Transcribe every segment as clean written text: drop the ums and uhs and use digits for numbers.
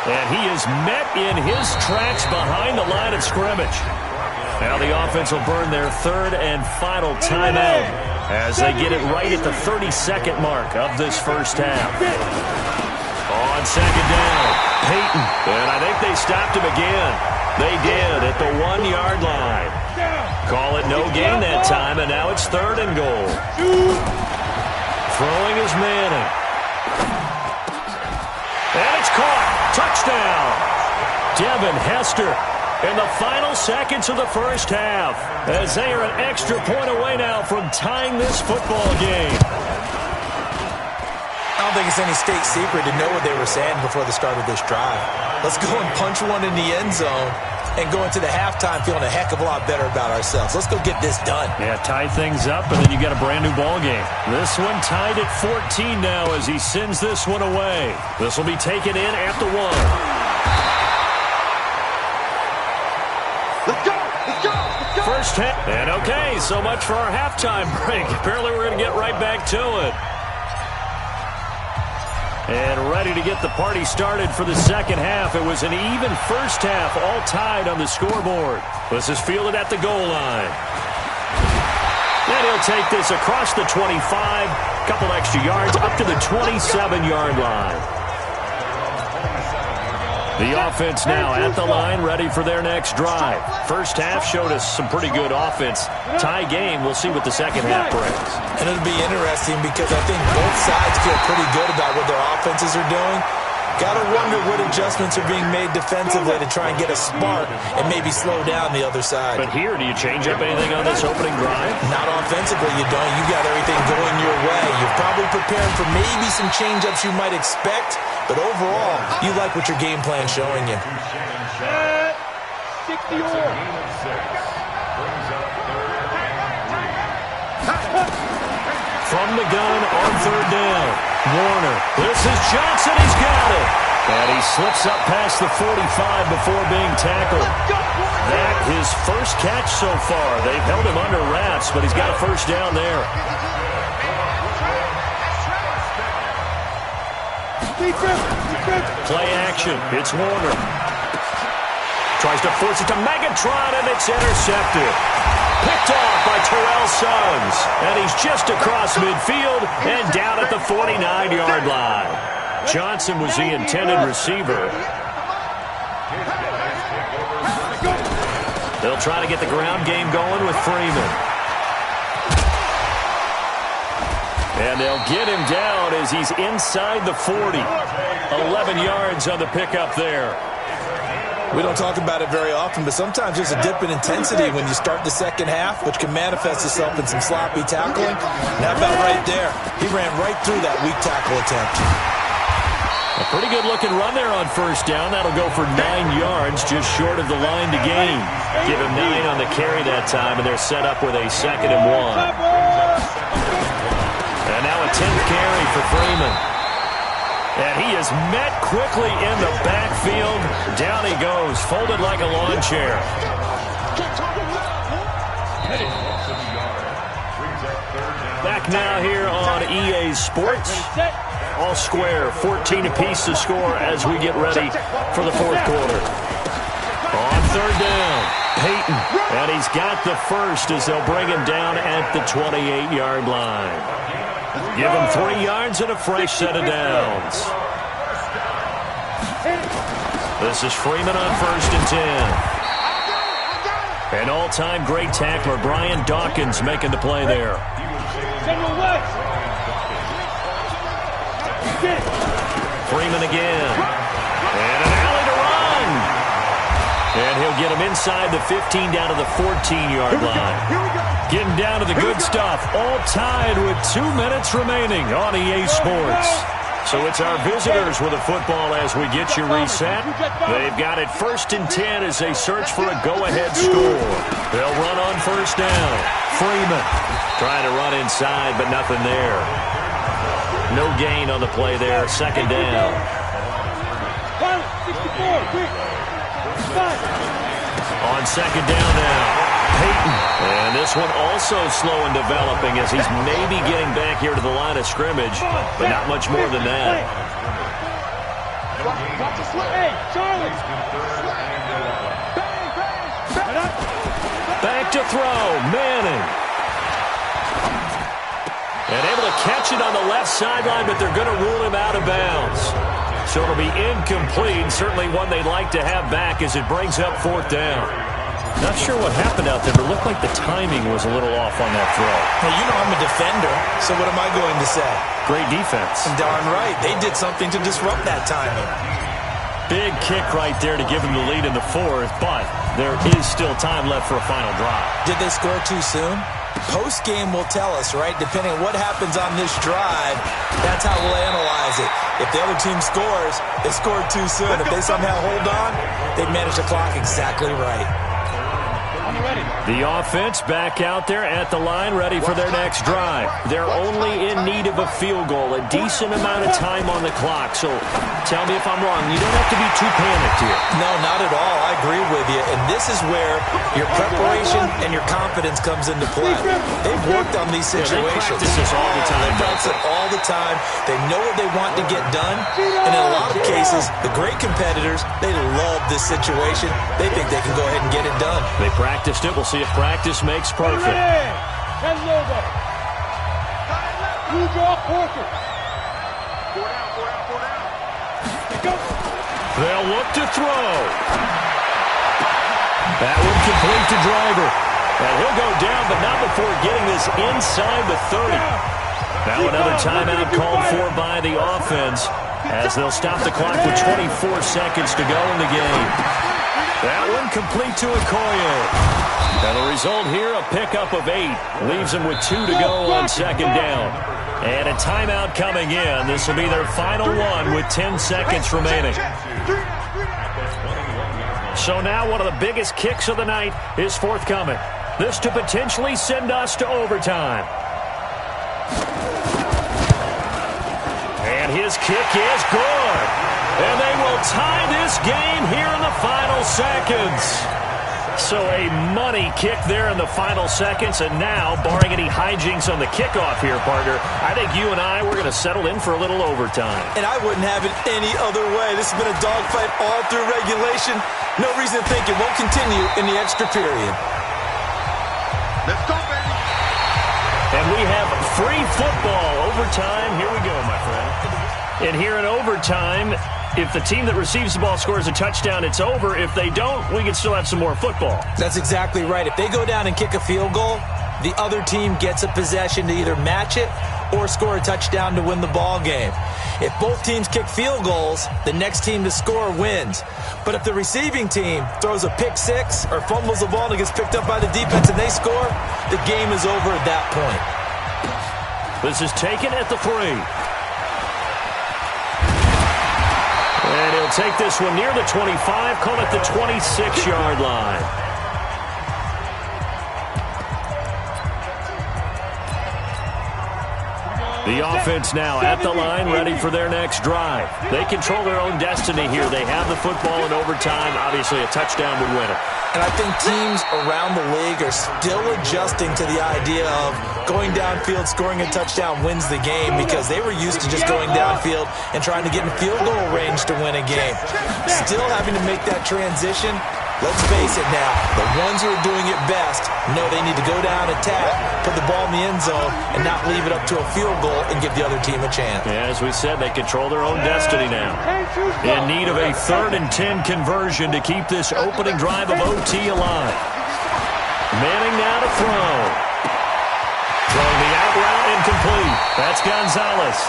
And he is met in his tracks behind the line of scrimmage. Now the offense will burn their third and final timeout as they get it right at the 30-second mark of this first half. On second down, Peyton. And I think they stopped him again. They did at the 1-yard line. Call it no gain that time, and now it's third and goal. Throwing is Manning. And it's caught. Touchdown. Devin Hester in the final seconds of the first half as they are an extra point away now from tying this football game. I don't think it's any state secret to know what they were saying before the start of this drive. Let's go and punch one in the end zone and go into the halftime feeling a heck of a lot better about ourselves. Let's go get this done. Yeah, tie things up, and then you got a brand new ball game. This one tied at 14 now as he sends this one away. This will be taken in at the 1. Let's go! Let's go! Let's go! First half. And okay, so much for our halftime break. Apparently we're going to get right back to it. And ready to get the party started for the second half. It was an even first half, all tied on the scoreboard. This is fielded at the goal line. And he'll take this across the 25, couple extra yards, up to the 27-yard line. The offense now at the line, ready for their next drive. First half showed us some pretty good offense. Tie game, we'll see what the second half brings. And it'll be interesting because I think both sides feel pretty good about what their offenses are doing. Got to wonder what adjustments are being made defensively to try and get a spark and maybe slow down the other side. But here, do you change up anything on this opening drive? Not offensively, you don't. You got everything going your way. You're probably preparing for maybe some change-ups you might expect, but overall, you like what your game plan's showing you. 60 From the gun on third down. Warner. This is Johnson. He's got it. And he slips up past the 45 before being tackled. That his first catch so far. They've held him under wraps, but he's got a first down there. Play action. It's Warner. Tries to force it to Megatron, and it's intercepted. Picked off by Terrell Suggs. And he's just across midfield and down at the 49-yard line. Johnson was the intended receiver. They'll try to get the ground game going with Freeman. And they'll get him down as he's inside the 40. 11 yards on the pickup there. We don't talk about it very often, but sometimes there's a dip in intensity when you start the second half, which can manifest itself in some sloppy tackling. Now about right there, he ran right through that weak tackle attempt. A pretty good-looking run there on first down. That'll go for 9 yards, just short of the line to gain. Give him 9 on the carry that time, and they're set up with a 2nd and 1. And now a 10th carry for Freeman. And he is met quickly in the backfield. Down he goes, folded like a lawn chair. Back now here on EA Sports. All square, 14 apiece to score as we get ready for the fourth quarter. On third down, Peyton. And he's got the first as they'll bring him down at the 28-yard line. Give him 3 yards and a fresh set of downs. This is Freeman on 1st and 10. An all-time great tackler, Brian Dawkins, making the play there. Freeman again. And an alley to run. And he'll get him inside the 15 down to the 14-yard line. Getting down to the good stuff. All tied with 2 minutes remaining on EA Sports. So it's our visitors with the football as we get you reset. They've got it 1st and 10 as they search for a go-ahead score. They'll run on first down. Freeman trying to run inside, but nothing there. No gain on the play there. 2nd down. On 2nd down now. Peyton. And this one also slow in developing as he's maybe getting back here to the line of scrimmage, but not much more than that. Hey, Charlie. Back to throw, Manning. And able to catch it on the left sideline, but they're going to rule him out of bounds. So it'll be incomplete, certainly one they'd like to have back as it brings up 4th down. Not sure what happened out there, but it looked like the timing was a little off on that throw. Well, you know I'm a defender, so what am I going to say? Great defense. Darn right. They did something to disrupt that timing. Big kick right there to give them the lead in the 4th, but there is still time left for a final drive. Did they score too soon? Post-game will tell us, right? Depending on what happens on this drive, that's how we'll analyze it. If the other team scores, they scored too soon. If they somehow hold on, they've managed the clock exactly right. The offense back out there at the line, ready for their next drive. They're only in need of a field goal, a decent amount of time on the clock. So tell me if I'm wrong. You don't have to be too panicked here. No, not at all. I agree with you. And this is where your preparation and your confidence comes into play. They've worked on these situations. They practice this all the time. They practice it all the time. They know what they want to get done. And in a lot of cases, the great competitors, they love this situation. They think they can go ahead and get it done. They practiced it. We'll see if practice makes perfect. They'll look to throw. That one complete to Driver. And he'll go down, but not before getting this inside the 30. Now another timeout called for by the offense as they'll stop the clock with 24 seconds to go in the game. That one complete to Okoye. And the result here, a pickup of 8. Leaves them with 2 to go on 2nd down. And a timeout coming in. This will be their final one with 10 seconds remaining. So now one of the biggest kicks of the night is forthcoming. This to potentially send us to overtime. And his kick is good. And they will tie this game here in the final seconds. So a money kick there in the final seconds, and now, barring any hijinks on the kickoff here, partner, I think you and I, we're going to settle in for a little overtime. And I wouldn't have it any other way. This has been a dogfight all through regulation. No reason to think it won't continue in the extra period. Let's go, baby. And we have free football. Overtime. Here we go, my friend. And here in overtime, if the team that receives the ball scores a touchdown, it's over. If they don't, we can still have some more football. That's exactly right. If they go down and kick a field goal, the other team gets a possession to either match it or score a touchdown to win the ball game. If both teams kick field goals, the next team to score wins. But if the receiving team throws a pick six or fumbles the ball and it gets picked up by the defense and they score, the game is over at that point. This is taken at the 3. And he'll take this one near the 25, call it the 26-yard line. The offense now at the line, ready for their next drive. They control their own destiny here. They have the football in overtime. Obviously, a touchdown would win it. And I think teams around the league are still adjusting to the idea of going downfield, scoring a touchdown wins the game, because they were used to just going downfield and trying to get in field goal range to win a game. Still having to make that transition. Let's face it now, the ones who are doing it best know they need to go down, attack, put the ball in the end zone, and not leave it up to a field goal and give the other team a chance. Yeah, as we said, they control their own destiny now. In need of a 3rd and 10 conversion to keep this opening drive of OT alive. Manning now to throw. Throwing the out route incomplete. That's Gonzalez.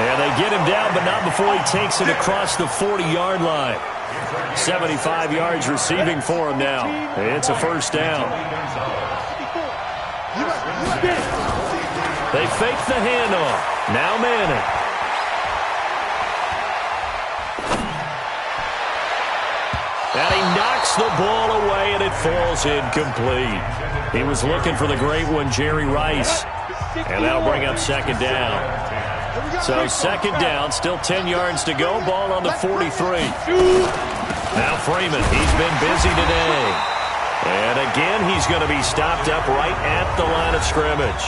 And they get him down, but not before he takes it across the 40-yard line. 75 yards receiving for him now. It's a first down. They fake the handoff. Now Manning. And he knocks the ball away, and it falls incomplete. He was looking for the great one, Jerry Rice. And that'll bring up 2nd down. So 2nd down, still 10 yards to go. Ball on the 43. Now Freeman, he's been busy today. And again, he's going to be stopped up right at the line of scrimmage.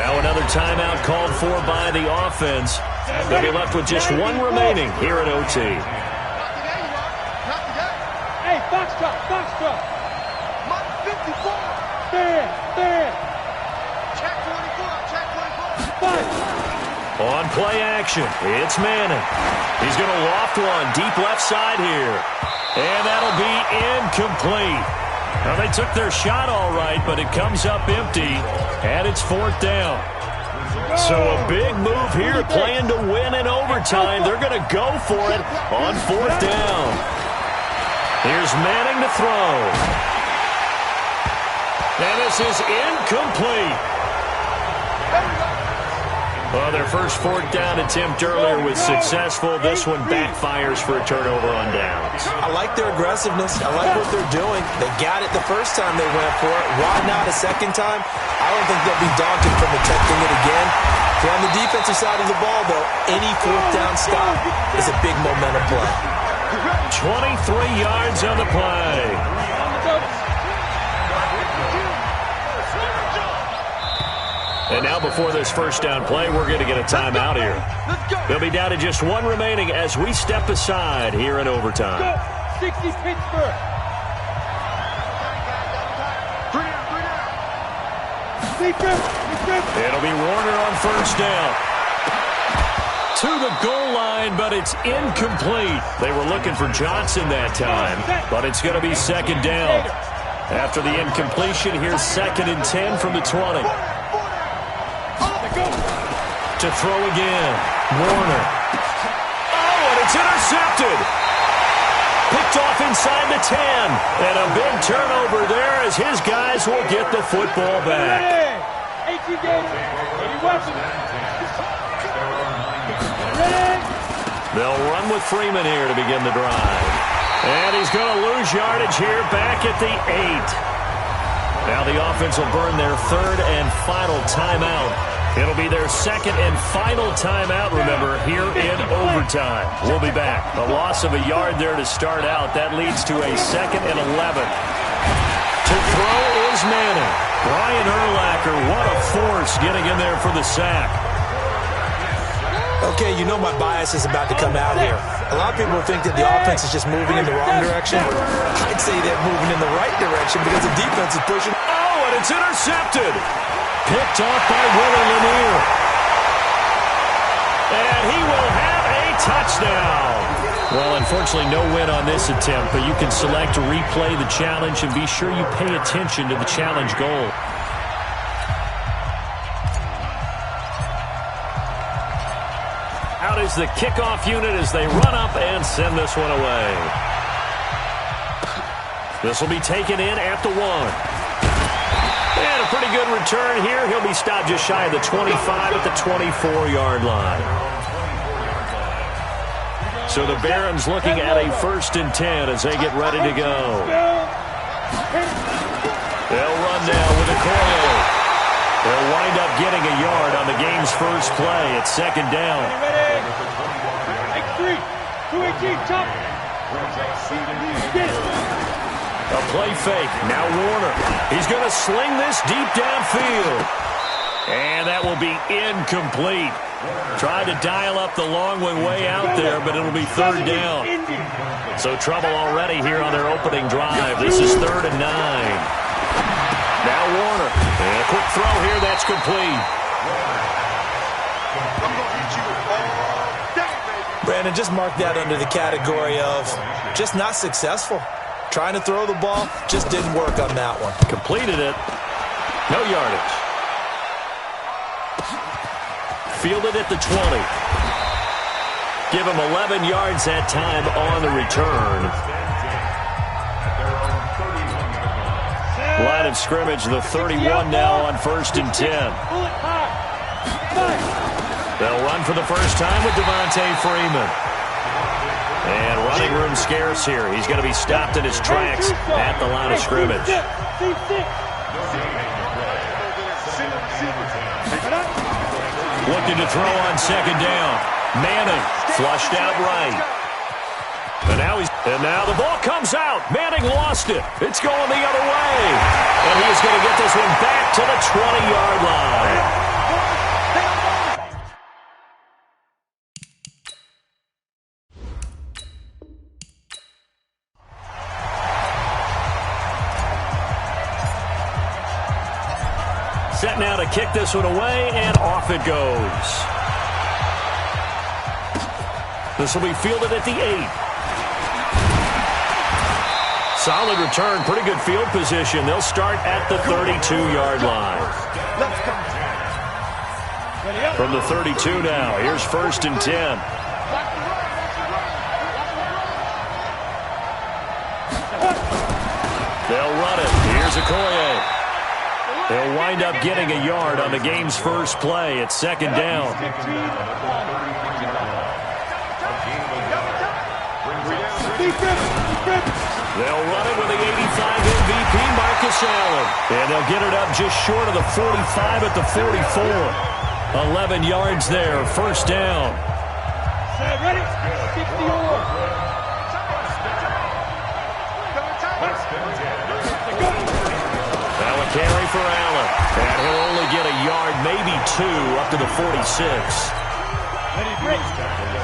Now another timeout called for by the offense. They'll be left with just one remaining here at OT. Hey, box drop. 54. Stand. Check 24. On play action, it's Manning. He's going to loft one deep left side here. And that'll be incomplete. Now, they took their shot all right, but it comes up empty, and it's 4th down. So a big move here, playing to win in overtime. They're going to go for it on 4th down. Here's Manning to throw. And this is incomplete. Well, their first 4th down attempt earlier was successful. This one backfires for a turnover on downs. I like their aggressiveness. I like what they're doing. They got it the first time they went for it. Why not a second time? I don't think they'll be daunted from attempting it again. So on the defensive side of the ball, though, any 4th down stop is a big momentum play. 23 yards on the play. And now before this first down play, we're going to get a timeout here. They'll be down to just one remaining as we step aside here in overtime. 60 Pittsburgh. It'll be Warner on first down. To the goal line, but it's incomplete. They were looking for Johnson that time, but it's going to be 2nd down. After the incompletion, here's 2nd and 10 from the 20. To throw again, Warner. Oh, and it's intercepted. Picked off inside the 10. And a big turnover there as his guys will get the football back. They'll run with Freeman here to begin the drive. And he's going to lose yardage here back at the 8. Now the offense will burn their 3rd and final timeout. It'll be their 2nd and final timeout, remember, here in overtime. We'll be back. A loss of a yard there to start out. That leads to a 2nd and 11. To throw is Manning. Brian Urlacher, what a force getting in there for the sack. Okay, you know my bias is about to come out here. A lot of people think that the offense is just moving in the wrong direction. I'd say they're moving in the right direction because the defense is pushing. Oh, and it's intercepted. Picked off by Willie Lanier. And he will have a touchdown. Well, unfortunately, no win on this attempt, but you can select to replay the challenge and be sure you pay attention to the challenge goal. Out is the kickoff unit as they run up and send this one away. This will be taken in at the 1. And a pretty good return here. He'll be stopped just shy of the 25 at the 24-yard line. So the Barons looking at a 1st and 10 as they get ready to go. They'll run down with Okoye. They'll wind up getting a yard on the game's first play. It's 2nd down. A play fake. Now Warner. He's going to sling this deep downfield. And that will be incomplete. Tried to dial up the long one way out there, but it'll be 3rd down. So trouble already here on their opening drive. This is 3rd and 9. Now Warner. And a quick throw here. That's complete. Brandon, just mark that under the category of just not successful. Trying to throw the ball, just didn't work on that one. Completed it. No yardage. Fielded at the 20. Give him 11 yards that time on the return. Line of scrimmage, the 31 now on 1st and 10. They'll run for the first time with Devontae Freeman. And running room scarce here. He's going to be stopped in his tracks at the line of scrimmage. Looking to throw on 2nd down. Manning flushed out right. And now the ball comes out. Manning lost it. It's going the other way. And he's going to get this one back to the 20-yard line. now to kick this one away, and off it goes. This will be fielded at the 8. Solid return, pretty good field position. They'll start at the 32-yard line. From the 32 now, here's 1st and 10. They'll run it. Here's Okoye. They'll wind up getting a yard on the game's first play. It's 2nd down. They'll run it with the 85 MVP, Marcus Allen. And they'll get it up just short of the 45 at the 44. 11 yards there, 1st down. Ready? 60-yard. Now a carry for Allen. And he'll only get a yard, maybe 2, up to the 46. Ready, break.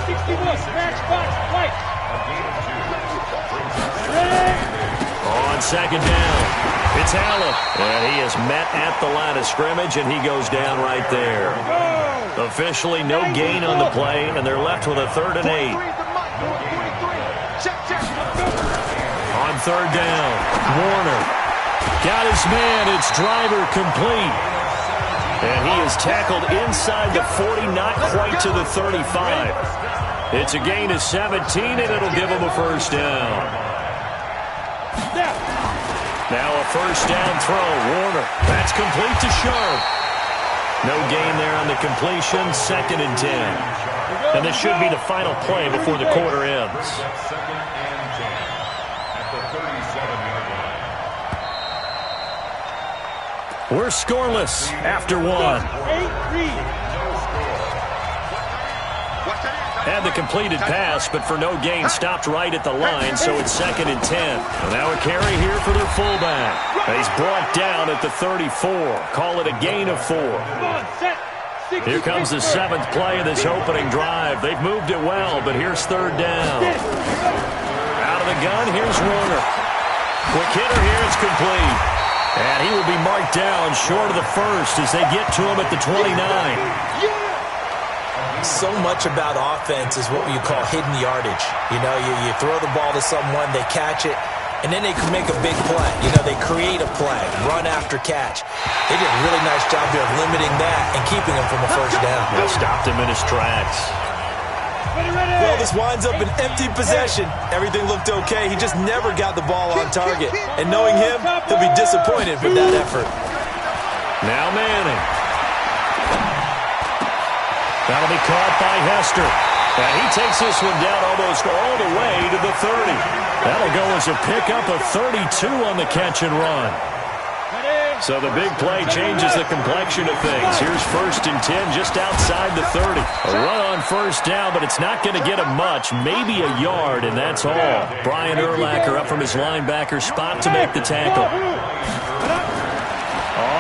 61, scratch, box, right. On 2nd down, it's Allen. And he is met at the line of scrimmage, and he goes down right there. Officially no gain on the play, and they're left with a 3rd and 8. On 3rd down, Warner got his man. It's Driver complete. And he is tackled inside the 40, not quite to the 35. It's a gain of 17, and it'll give him a 1st down. Now a 1st down throw. Warner, that's complete to Sharp. No gain there on the completion, 2nd and 10. And this should be the final play before the quarter ends. We're scoreless after 1. Had the completed pass, but for no gain, stopped right at the line, so it's 2nd and 10. And now a carry here for their fullback. He's brought down at the 34. Call it a gain of 4. Here comes the 7th play of this opening drive. They've moved it well, but here's 3rd down. Out of the gun, here's Warner. Quick hitter here, it's complete. And he will be marked down short of the 1st as they get to him at the 29. So much about offense is what you call hidden yardage. You know, you throw the ball to someone, they catch it, and then they can make a big play. You know, they create a play, run after catch. They did a really nice job there of limiting that and keeping him from a 1st down. They stopped him in his tracks. Well, this winds up an empty possession. Everything looked okay. He just never got the ball on target. And knowing him, he'll be disappointed with that effort. Now Manning. That'll be caught by Hester. And he takes this one down almost all the way to the 30. That'll go as a pickup of 32 on the catch and run. So the big play changes the complexion of things. Here's 1st and 10 just outside the 30. A run on 1st down, but it's not going to get him much. Maybe a yard, and that's all. Brian Urlacher up from his linebacker spot to make the tackle.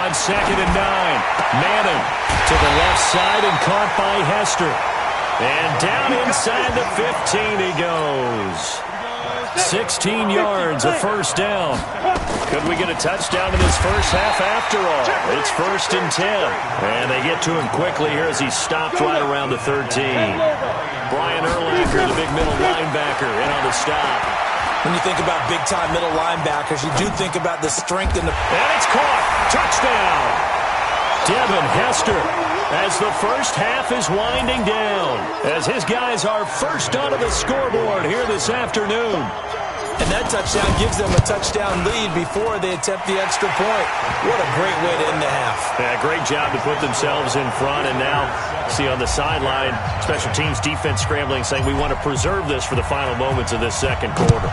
On 2nd and 9, Manning to the left side and caught by Hester. And down inside the 15 he goes. 16 yards, a 1st down. Could we get a touchdown in this first half after all? It's 1st and 10. And they get to him quickly here as he's stopped right around the 13. Brian Urlacher, the big middle linebacker, in on the stop. When you think about big-time middle linebackers, you do think about the strength and the... And it's caught. Touchdown. Devin Hester as the first half is winding down. As his guys are first onto the scoreboard here this afternoon. And that touchdown gives them a touchdown lead before they attempt the extra point. What a great way to end the half. Yeah, great job to put themselves in front. And now, see on the sideline, special teams defense scrambling, saying we want to preserve this for the final moments of this 2nd quarter.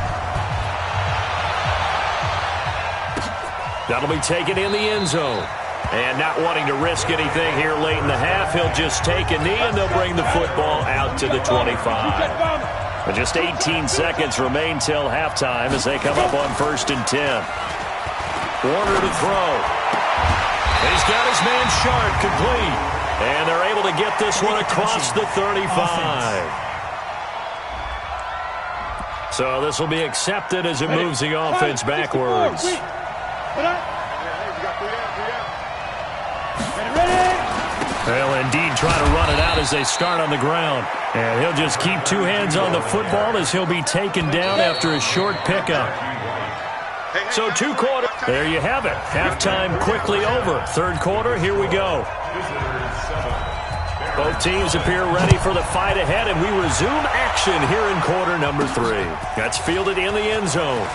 That'll be taken in the end zone. And not wanting to risk anything here late in the half, he'll just take a knee and they'll bring the football out to the 25. But just 18 seconds remain till halftime as they come up on 1st and 10. Warner to throw. He's got his man Sharp complete. And they're able to get this one across the 35. So this will be accepted as it moves the offense backwards. They'll indeed try to run it out as they start on the ground. And he'll just keep two hands on the football as he'll be taken down after a short pickup. So 2 quarters. There you have it. Halftime quickly over. 3rd quarter, here we go. Both teams appear ready for the fight ahead, and we resume action here in quarter number 3. That's fielded in the end zone.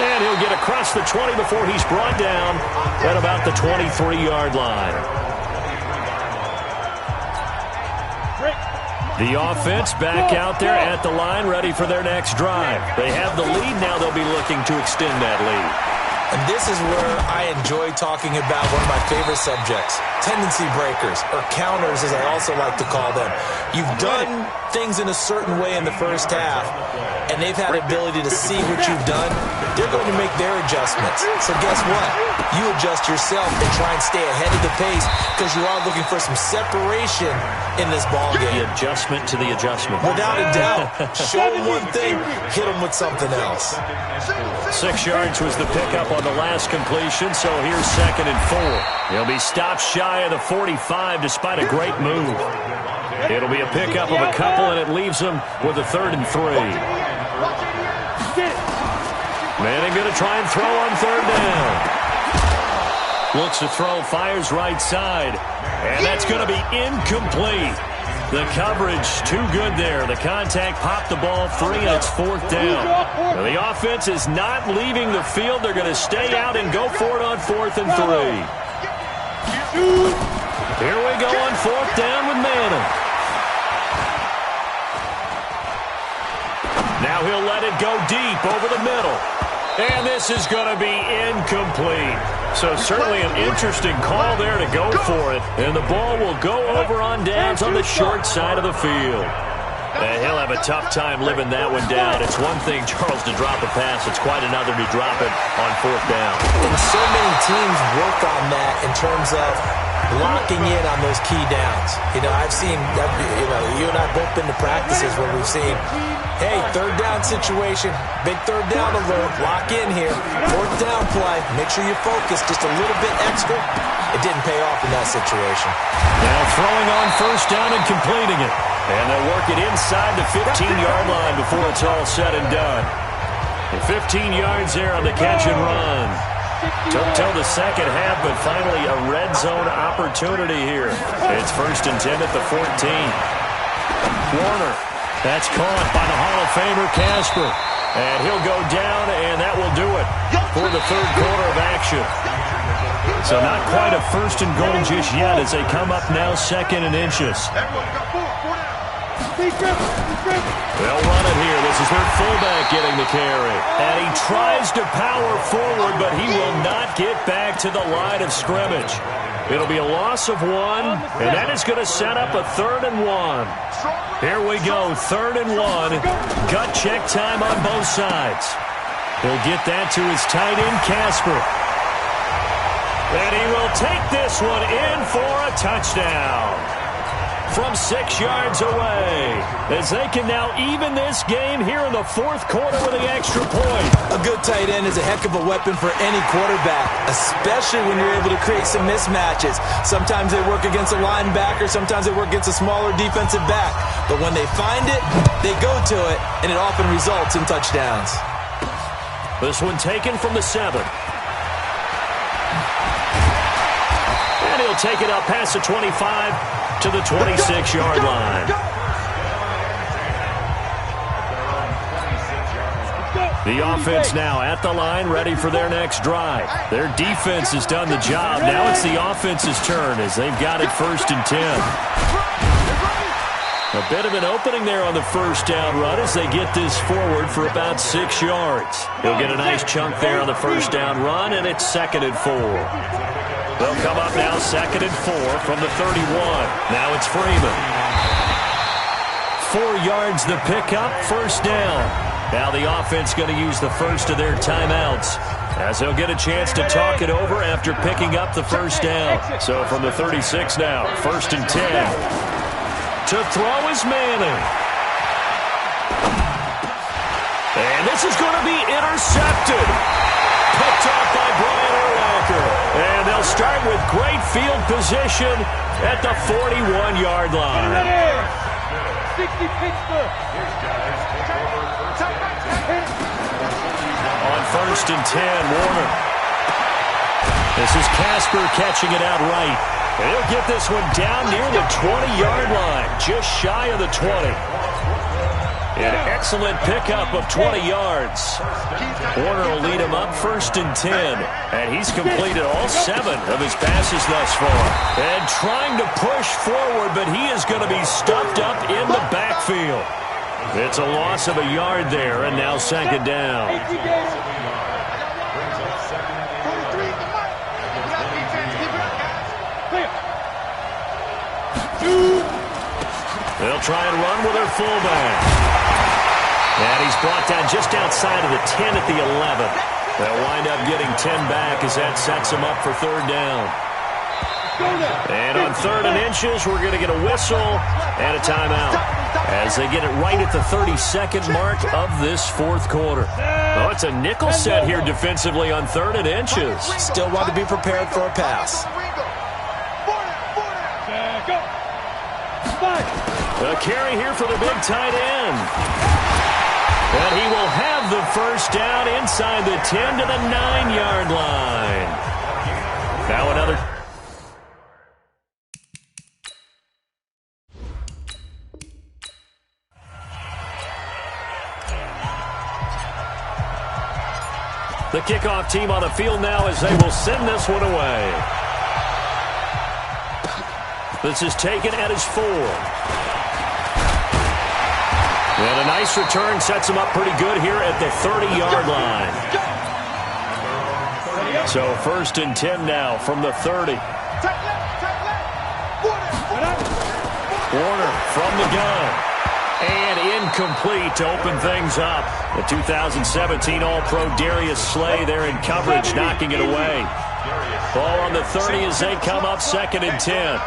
And he'll get across the 20 before he's brought down at about the 23-yard line. The offense back out there at the line, ready for their next drive. They have the lead. Now they'll be looking to extend that lead. And this is where I enjoy talking about one of my favorite subjects, tendency breakers, or counters as I also like to call them. You've done things in a certain way in the first half, and they've had the ability to see what you've done. They're going to make their adjustments. So guess what? You adjust yourself and try and stay ahead of the pace because you are looking for some separation in this ball game. The adjustment to the adjustment. Without a doubt. Show them one thing, hit them with something else. 6 yards was the pickup on the last completion, so here's 2nd and 4. He'll be stopped shy of the 45 despite a great move. It'll be a pickup of a couple, and it leaves him with a 3rd and 3. Manning going to try and throw on 3rd down. Looks to throw, fires right side, and that's going to be incomplete. The coverage too good there. The contact popped the ball free, and it's 4th down. Now, the offense is not leaving the field. They're going to stay out and go for it on 4th and 3. Here we go on 4th down with Manning. Now he'll let it go deep over the middle. And this is going to be incomplete. So certainly an interesting call there to go for it. And the ball will go over on downs on the short side of the field. And he'll have a tough time living that one down. It's one thing, Charles, to drop a pass. It's quite another to drop it on 4th down. And so many teams work on that in terms of locking in on those key downs. You know, I've seen, you and I both been to practices where we've seen, hey, 3rd down situation, big 3rd down alert, lock in here, 4th down play, make sure you focus just a little bit extra. It didn't pay off in that situation. Now throwing on 1st down and completing it. And they'll work it inside the 15-yard line before it's all said and done. And 15 yards there on the catch and run. Took till the 2nd half, but finally a red zone opportunity here. It's 1st and 10 at the 14. Warner, that's caught by the Hall of Famer Casper. And he'll go down, and that will do it for the 3rd quarter of action. So not quite a 1st and goal just yet as they come up now 2nd and inches. They'll run it here. This is their fullback getting the carry. And he tries to power forward, but he will not get back to the line of scrimmage. It'll be a loss of 1, and that is going to set up a 3rd and 1. Here we go, 3rd and 1. Gut check time on both sides. He'll get that to his tight end, Casper. And he will take this one in for a touchdown. From 6 yards away, as they can now even this game here in the 4th quarter with the extra point. A good tight end is a heck of a weapon for any quarterback, especially when you're able to create some mismatches. Sometimes they work against a linebacker, sometimes they work against a smaller defensive back. But when they find it, they go to it, and it often results in touchdowns. This one taken from the 7. And he'll take it up past the 25 to the 26-yard line. The offense now at the line, ready for their next drive. Their defense has done the job. Now it's the offense's turn as they've got it 1st and 10. A bit of an opening there on the 1st down run as they get this forward for about 6 yards. He'll get a nice chunk there on the 1st down run, and it's 2nd and 4. They'll come up now 2nd and 4 from the 31. Now it's Freeman. 4 yards the pickup, 1st down. Now the offense going to use the first of their timeouts as they'll get a chance to talk it over after picking up the 1st down. So from the 36 now, 1st and 10. To throw is Manning. And this is going to be intercepted. Picked off by Brian Urlacher. field position at the 41-yard line. 60 Pittsburgh. On 1st and 10, Warner. This is Casper catching it out right. And he'll get this one down near the 20-yard line, just shy of the 20. An excellent pickup of 20 yards. Warner will lead him up 1st and 10. And he's completed all 7 of his passes thus far. And trying to push forward, but he is going to be stuffed up in the backfield. It's a loss of a yard there, and now 2nd down. They'll try and run with their fullback. And he's brought down just outside of the 10 at the 11. They'll wind up getting 10 back as that sets him up for 3rd down. And on 3rd and inches, we're going to get a whistle and a timeout as they get it right at the 32nd mark of this 4th quarter. Oh, it's a nickel set here defensively on 3rd and inches. Still want to be prepared for a pass. A carry here for the big tight end. And he will have the 1st down inside the 10 to the 9-yard line. Now another. The kickoff team on the field now as they will send this one away. This is taken at his 4. And a nice return sets him up pretty good here at the 30-yard line. So 1st and 10 now from the 30. Warner from the gun. And incomplete to open things up. The 2017 All-Pro Darius Slay there in coverage, knocking it away. Ball on the 30 as they come up 2nd and 10.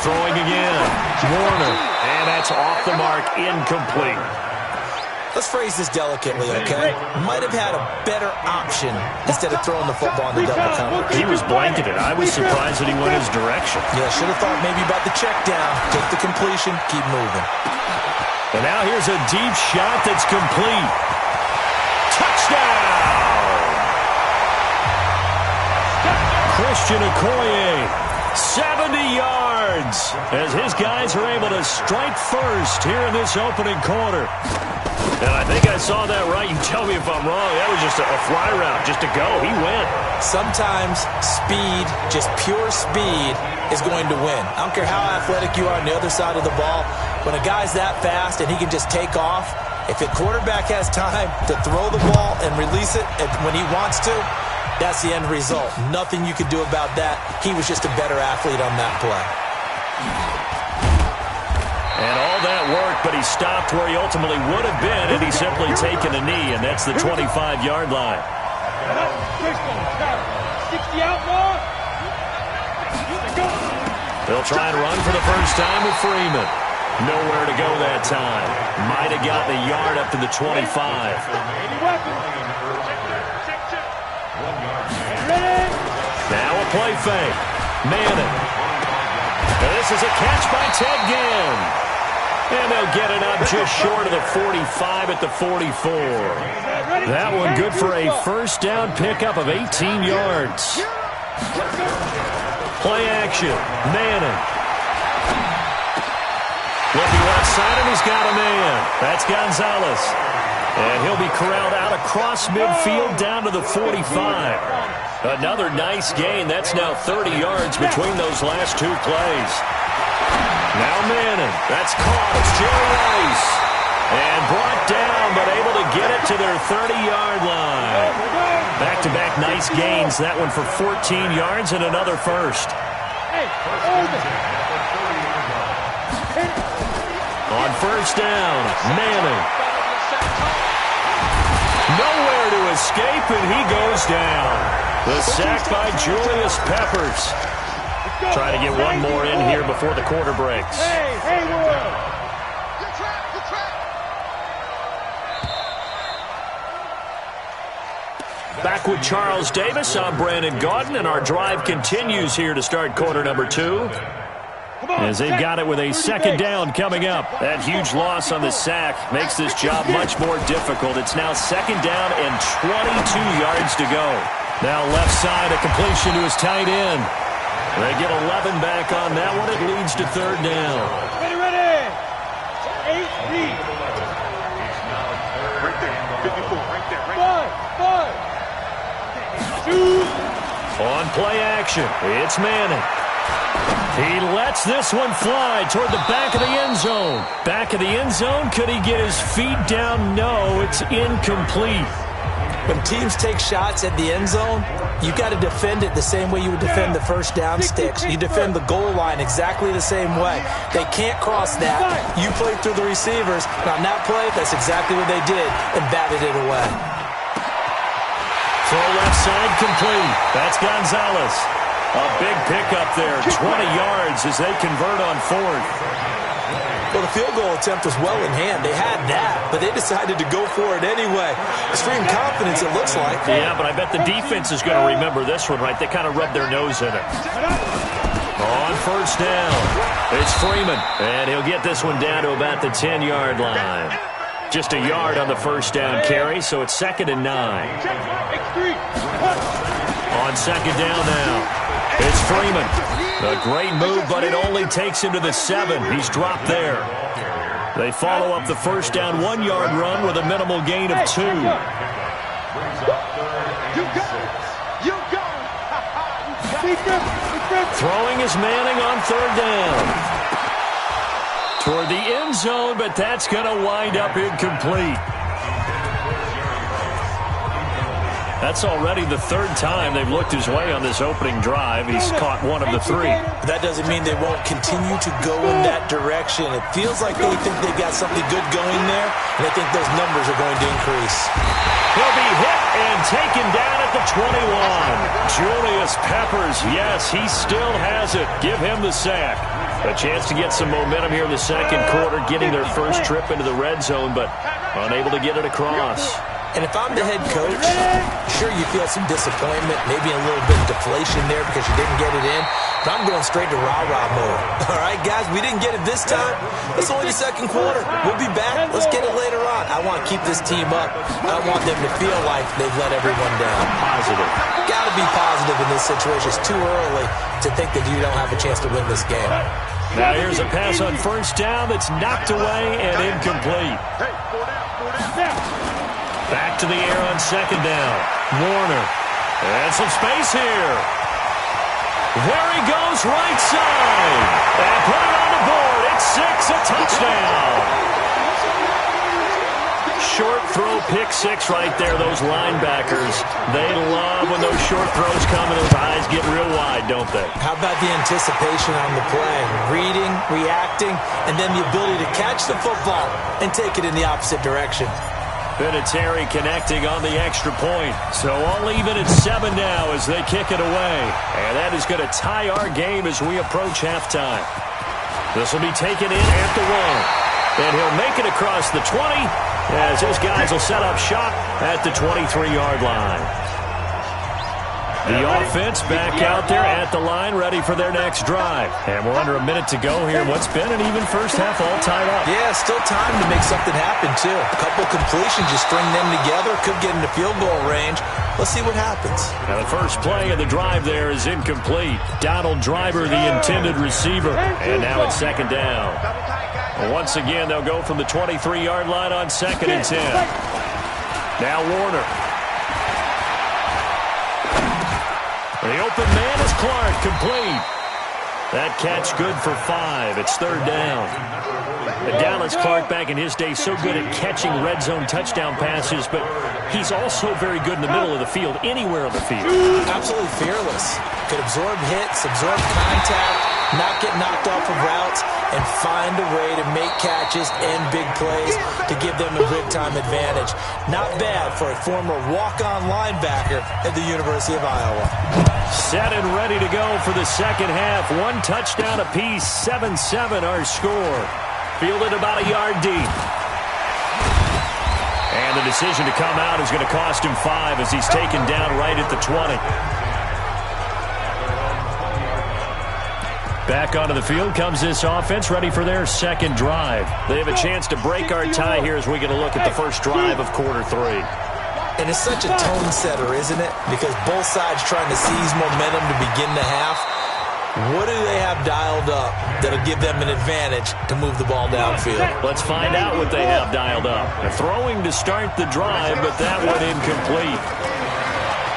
Throwing again. Warner. And that's off the mark, incomplete. Let's phrase this delicately, okay? Might have had a better option instead of throwing the football in the double coverage. He was blanketed. I was surprised that he went his direction. Yeah, should have thought maybe about the check down. Take the completion, keep moving. And now here's a deep shot that's complete. Touchdown! Christian Okoye, 70 yards, as his guys are able to strike first here in this opening quarter. And I think I saw that right. You tell me if I'm wrong. That was just a fly route, just to go. He went. Sometimes speed, just pure speed, is going to win. I don't care how athletic you are on the other side of the ball. When a guy's that fast and he can just take off, if the quarterback has time to throw the ball and release it when he wants to, that's the end result. Nothing you could do about that. He was just a better athlete on that play. And all that work, but he stopped where he ultimately would have been had he simply taken a knee, and that's the 25-yard line. 60 out more. They'll try and run for the first time with Freeman. Nowhere to go that time. Might have got the yard up to the 25. Now a play fake. Manning. And this is a catch by Ted Ginn. And they'll get it up just short of the 45 at the 44. That one good for a first down pickup of 18 yards. Play action. Manning. Looking left side, and he's got a man. That's Gonzalez. And he'll be corralled out across midfield down to the 45. Another nice gain. That's now 30 yards between those last two plays. Now Manning. That's caught. It's Jerry Rice. And brought down, but able to get it to their 30-yard line. Back-to-back nice gains. That one for 14 yards and another first. On first down, Manning. Nowhere to escape, and he goes down. The sack by Julius Peppers. Try to get one more in here before the quarter breaks. Back with Charles Davis, I'm Brandon Gaudin, and our drive continues here to start quarter number 2. As they've got it with a second down coming up. That huge loss on the sack makes this job much more difficult. It's now second down and 22 yards to go. Now left side, a completion to his tight end. They get 11 back on that one. It leads to third down. Ready, ready. 8 deep. Right there. 54. Right there. Right 5, 2. On play action, it's Manning. He lets this one fly toward the back of the end zone. Back of the end zone, could he get his feet down? No, it's incomplete. When teams take shots at the end zone, you got to defend it the same way you would defend the first down sticks. You defend the goal line exactly the same way. They can't cross that. You play through the receivers. And on that play, that's exactly what they did and batted it away. Throw left side complete. That's Gonzalez. A big pickup there, 20 yards as they convert on fourth. Well, the field goal attempt was well in hand. They had that, but they decided to go for it anyway. Extreme confidence, it looks like. Yeah, but I bet the defense is going to remember this one, right? They kind of rubbed their nose in it. On first down, it's Freeman, and he'll get this one down to about the 10-yard line. Just a yard on the first down carry, so it's 2nd and 9. On second down now. It's Freeman. A great move, but it only takes him to the 7. He's dropped there. They follow up the first down 1-yard run with a minimal gain of 2. You go. Throwing is Manning on third down. Toward the end zone, but that's going to wind up incomplete. That's already the third time they've looked his way on this opening drive. He's caught one of the 3. That doesn't mean they won't continue to go in that direction. It feels like they think they've got something good going there, and I think those numbers are going to increase. He'll be hit and taken down at the 21. Julius Peppers, yes, he still has it. Give him the sack. A chance to get some momentum here in the second quarter, getting their first trip into the red zone, but unable to get it across. And if I'm the head coach, sure you feel some disappointment, maybe a little bit of deflation there because you didn't get it in. But I'm going straight to rah-rah mode. All right, guys, we didn't get it this time. It's only the second quarter. We'll be back. Let's get it later on. I want to keep this team up. I don't want them to feel like they've let everyone down. Positive. Got to be positive in this situation. It's too early to think that you don't have a chance to win this game. Now here's a pass on first down that's knocked away and incomplete. Hey, 4 down. Back to the air on second down. Warner. And some space here. There he goes, right side. And put it on the board. It's 6, a touchdown. Short throw, pick 6 right there. Those linebackers, they love when those short throws come and those eyes get real wide, don't they? How about the anticipation on the play? Reading, reacting, and then the ability to catch the football and take it in the opposite direction. Vinatieri connecting on the extra point. So all even at 7 now as they kick it away. And that is going to tie our game as we approach halftime. This will be taken in at the 1. And he'll make it across the 20 as his guys will set up shop at the 23-yard line. The offense back out there at the line, ready for their next drive. And we're under a minute to go here. What's been an even first half all tied up. Yeah, still time to make something happen, too. A couple completions, you string them together, could get into field goal range. Let's see what happens. Now the first play of the drive there is incomplete. Donald Driver, the intended receiver. And now it's second down. Once again, they'll go from the 23-yard line on 2nd and 10. Now Warner. The open man is Clark, complete. That catch good for 5. It's third down. Dallas Clark back in his day so good at catching red zone touchdown passes, but he's also very good in the middle of the field, anywhere on the field. Absolutely fearless. Could absorb hits, absorb contact, not get knocked off of routes, and find a way to make catches and big plays to give them a big-time advantage. Not bad for a former walk-on linebacker at the University of Iowa. Set and ready to go for the second half. 1 touchdown apiece, 7-7 our score. Fielded about a yard deep. And the decision to come out is going to cost him 5 as he's taken down right at the 20. Back onto the field comes this offense, ready for their second drive. They have a chance to break our tie here as we get a look at the first drive of quarter 3. And it's such a tone setter, isn't it? Because both sides trying to seize momentum to begin the half. What do they have dialed up that'll give them an advantage to move the ball downfield? Let's find out what they have dialed up. They're throwing to start the drive, but that one incomplete.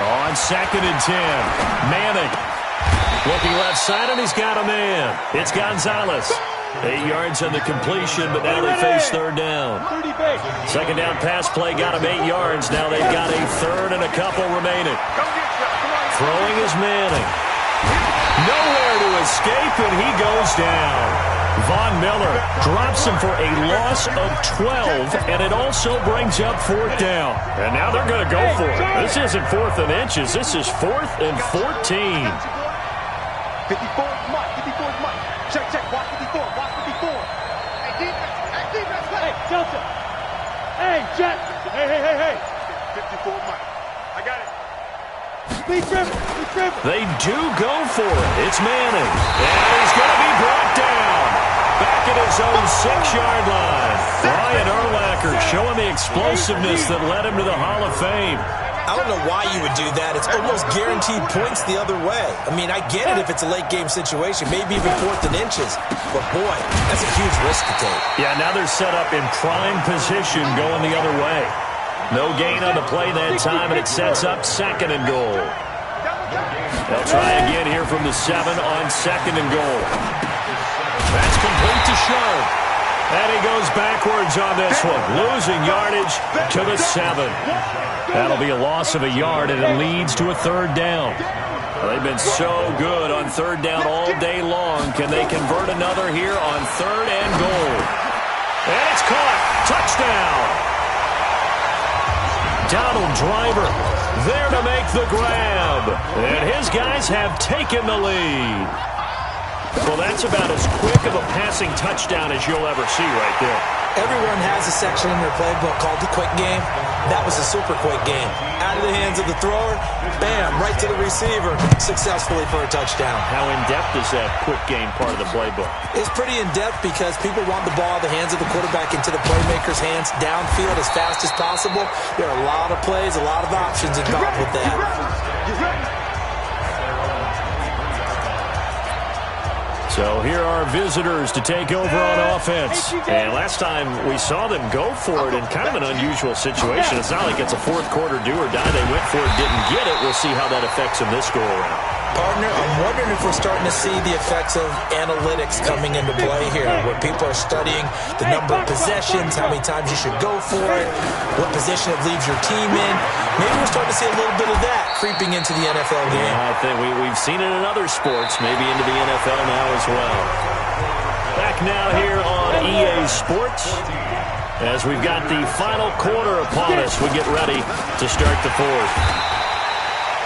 On 2nd and 10, Manning. Looking left side, and he's got a man. It's Gonzalez. 8 yards on the completion, but now they face third down. Second down pass play got him 8 yards. Now they've got a third and a couple remaining. Throwing is Manning. Nowhere to escape, and he goes down. Von Miller drops him for a loss of 12, and it also brings up 4th down. And now they're going to go for it. This isn't 4th and inches. This is 4th and 14. 54 is Mike. 54 is Mike. Check. Watch 54. Watch 54. Hey, defense. Hey, Delta. Hey, Jet. Hey. 54 Mike. I got it. Speed dribble. They do go for it. It's Manning. And he's going to be brought down. Back at his own 6-yard line. Brian Urlacher showing the explosiveness that led him to the Hall of Fame. I don't know why you would do that. It's almost guaranteed points the other way. I mean, I get it if it's a late-game situation, maybe even 4th and inches. But, boy, that's a huge risk to take. Yeah, now they're set up in prime position going the other way. No gain on the play that time, and it sets up 2nd and goal. They'll try again here from the 7 on 2nd and goal. That's complete to Sharp. And he goes backwards on this one, losing yardage to the 7. That'll be a loss of a yard, and it leads to a third down. They've been so good on third down all day long. Can they convert another here on 3rd and goal? And it's caught. Touchdown. Donald Driver there to make the grab. And his guys have taken the lead. Well, that's about as quick of a passing touchdown as you'll ever see right there. Everyone has a section in their playbook called the quick game. That was a super quick game. Out of the hands of the thrower, bam, right to the receiver, successfully for a touchdown. How in-depth is that quick game part of the playbook? It's pretty in-depth because people want the ball out of the hands of the quarterback into the playmaker's hands downfield as fast as possible. There are a lot of plays, a lot of options involved with that. So here are visitors to take over on offense. And last time we saw them go for it in kind of an unusual situation. It's not like it's a fourth quarter do or die. They went for it, didn't get it. We'll see how that affects them this go-around. Partner, I'm wondering if we're starting to see the effects of analytics coming into play here, where people are studying the number of possessions, how many times you should go for it, what position it leaves your team in. Maybe we're starting to see a little bit of that creeping into the NFL game. I think we've seen it in other sports, maybe into the NFL now as well. Back now here on EA Sports, as we've got the final quarter upon us, we get ready to start the fourth.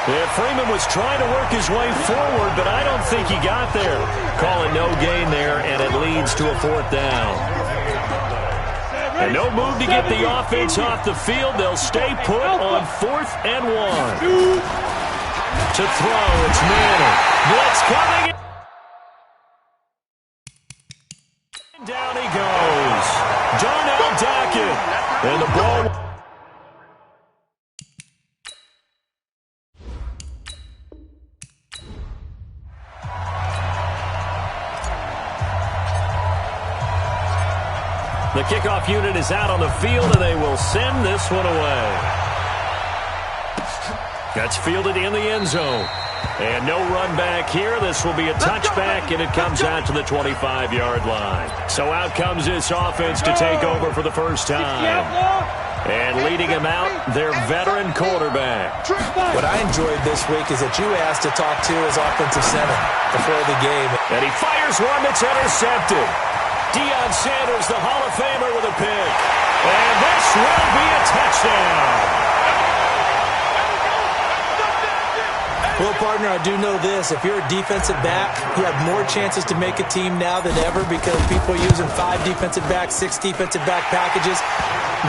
Yeah, Freeman was trying to work his way forward, but I don't think he got there. Calling no gain there, and it leads to a 4th down. And no move to get the offense off the field. They'll stay put on 4th and 1. To throw, it's Manning. Blitz coming. Down he goes. Darnell Dockett. And the ball. The kickoff unit is out on the field, and they will send this one away. That's fielded in the end zone. And no run back here. This will be a touchback, and it comes out to the 25-yard line. So out comes this offense to take over for the first time. And leading him out, their veteran quarterback. What I enjoyed this week is that you asked to talk to his offensive center before the game. And he fires one that's intercepted. Deion Sanders, the Hall of Famer, with a pick. And this will be a touchdown. Well, partner, I do know this. If you're a defensive back, you have more chances to make a team now than ever because people are using 5 defensive backs, 6 defensive back packages.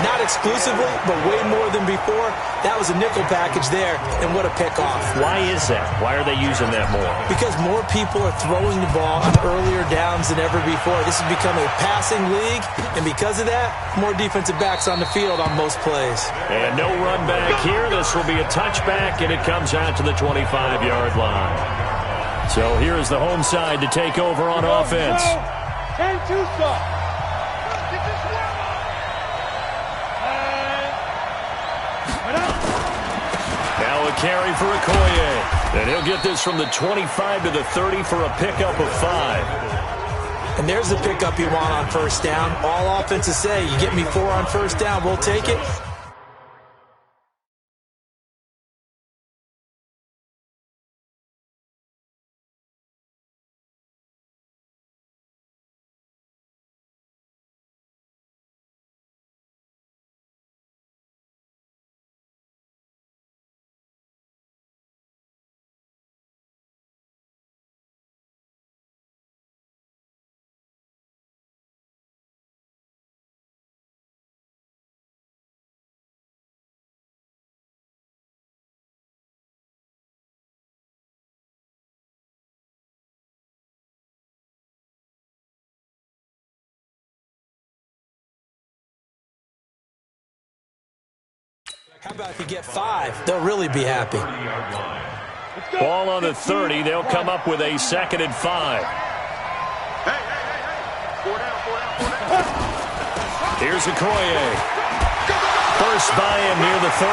Not exclusively, but way more than before. That was a nickel package there, and what a pickoff. Why is that? Why are they using that more? Because more people are throwing the ball on earlier downs than ever before. This has become a passing league, and because of that, more defensive backs on the field on most plays. And no run back here. This will be a touchback, and it comes out to the 25-yard line. So here's the home side to take over on offense. 10-2 stop. Now a carry for Okoye. And he'll get this from the 25 to the 30 for a pickup of 5. And there's the pickup you want on first down. All offenses say, you get me 4 on first down, we'll take it. How about if you get 5? They'll really be happy. Ball on the 30. They'll come up with a 2nd and 5. Here's Okoye. First by him near the 35.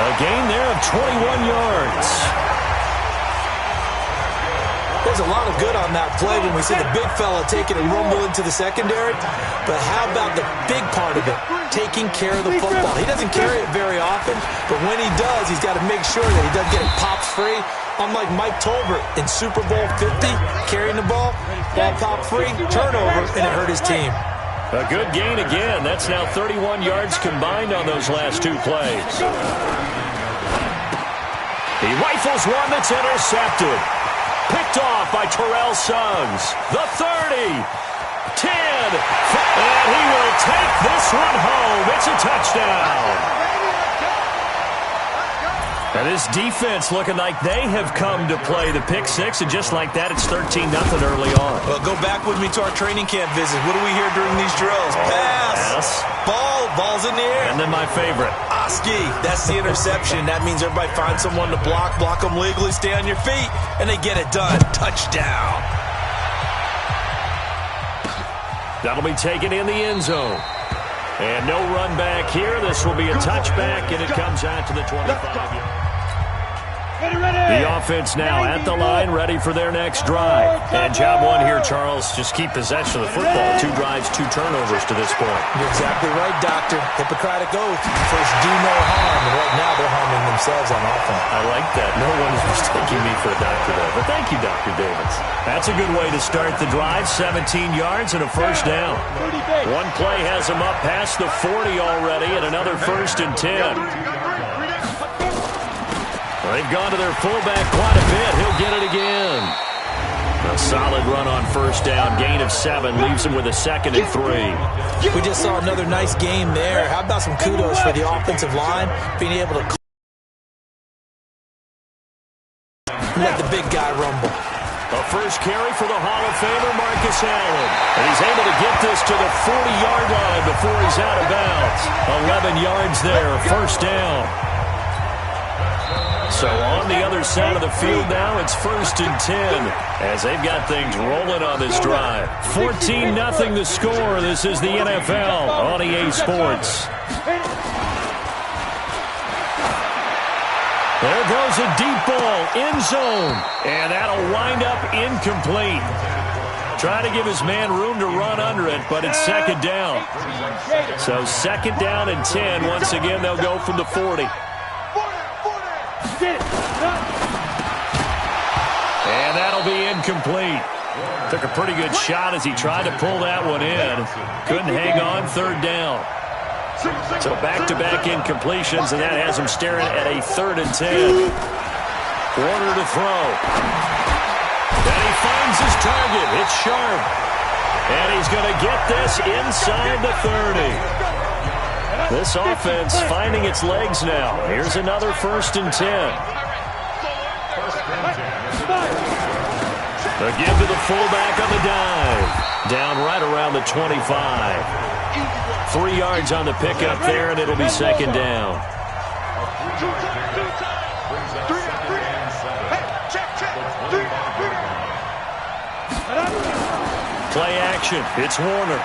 A gain there of 21 yards. There's a lot of good on that play when we see the big fella taking a rumble into the secondary. But how about the big part of it, taking care of the football? He doesn't carry it very often, but when he does, he's got to make sure that he doesn't get it popped free. Unlike Mike Tolbert in Super Bowl 50, carrying the ball popped free, turnover, and it hurt his team. A good gain again. That's now 31 yards combined on those last 2 plays. He rifles one that's intercepted. Picked off by Terrell Suggs. The 30, 10, and he will take this one home. It's a touchdown. And this defense looking like they have come to play the pick 6, and just like that, it's 13-0 early on. Well, go back with me to our training camp visit. What do we hear during these drills? Pass. Ball's in the air. And then my favorite. Oski, that's the interception. That means everybody finds someone to block them legally, stay on your feet, and they get it done. Touchdown. That'll be taken in the end zone. And no run back here. This will be a touchback, and it comes out to the 25-yard. The offense now at the line, ready for their next drive. And job 1 here, Charles, just keep possession of the football. 2 drives, 2 turnovers to this point. You're exactly right, Doctor. Hippocratic oath. First, do no harm. And right now, they're harming themselves on offense. I like that. No one is mistaking me for a doctor there. But thank you, Dr. Davis. That's a good way to start the drive. 17 yards and a first down. One play has them up past the 40 already, and another 1st and 10. They've gone to their fullback quite a bit. He'll get it again. A solid run on first down. Gain of 7 leaves him with a 2nd and 3. We just saw another nice game there. How about some kudos for the offensive line being able to let the big guy rumble. A first carry for the Hall of Famer, Marcus Allen. And he's able to get this to the 40-yard line before he's out of bounds. 11 yards there, first down. So on the other side of the field now, it's 1st and 10 as they've got things rolling on this drive. 14-0 the score. This is the NFL on EA Sports. There goes a deep ball, end zone, and that'll wind up incomplete. Trying to give his man room to run under it, but it's 2nd down. So 2nd down and 10. Once again, they'll go from the 40. And that'll be incomplete. Took a pretty good shot as he tried to pull that one in. Couldn't hang on, 3rd down. So back-to-back incompletions, and that has him staring at a 3rd and 10. Warner to throw. And he finds his target. It's sharp. And he's going to get this inside the 30. This offense finding its legs now. Here's another 1st and 10. The give to the fullback on the dive. Down right around the 25. 3 yards on the pickup there, and it'll be 2nd down. Play action. It's Warner.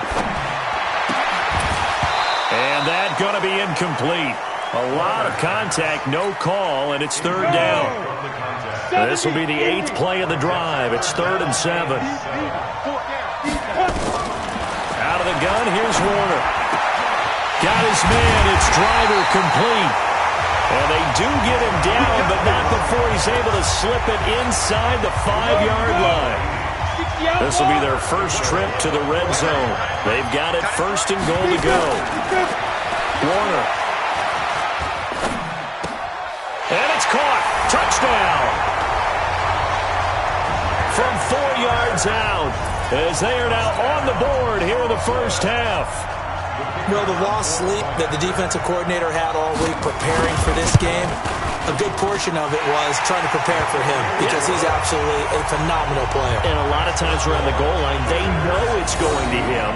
And that's going to be incomplete. A lot of contact, no call, and it's 3rd down. This will be the 8th play of the drive. It's 3rd and 7. Out of the gun, here's Warner. Got his man. It's Driver complete. And they do get him down, but not before he's able to slip it inside the 5-yard line. This will be their first trip to the red zone. They've got it 1st and goal to go. Warner. And it's caught. Touchdown. From 4 yards out, as they are now on the board here in the first half. Well, the lost sleep that the defensive coordinator had all week preparing for this game, a good portion of it was trying to prepare for him because he's absolutely a phenomenal player. And a lot of times around the goal line, they know it's going to him.